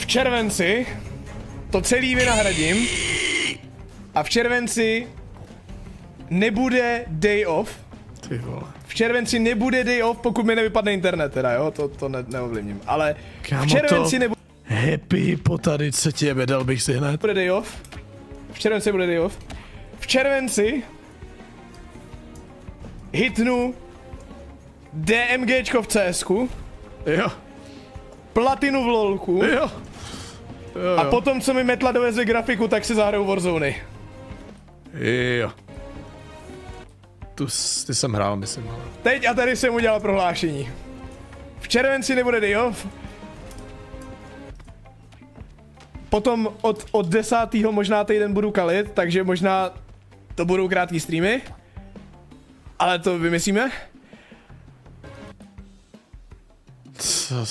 v červenci to celý vynahradím a v červenci nebude day off. Ty vole. V červenci nebude day off, pokud mi nevypadne internet teda, jo, to neovlivním, ale Kámo, v červenci nebude happy potady, co ti dal bych si hned. day off. V červenci bude day off. V červenci hitnu DMGčko v CSku. Jo. Platinu v LOLku. Jo. A potom, co mi Metla doveze grafiku, tak si zahraju Warzony. Jo. Ty jsem hrál, myslím, ale... Teď a tady jsem udělal prohlášení. V červenci nebude day off. Potom od 10. možná týden budu kalit, takže možná to budou krátký streamy. Ale to vymyslíme. Co?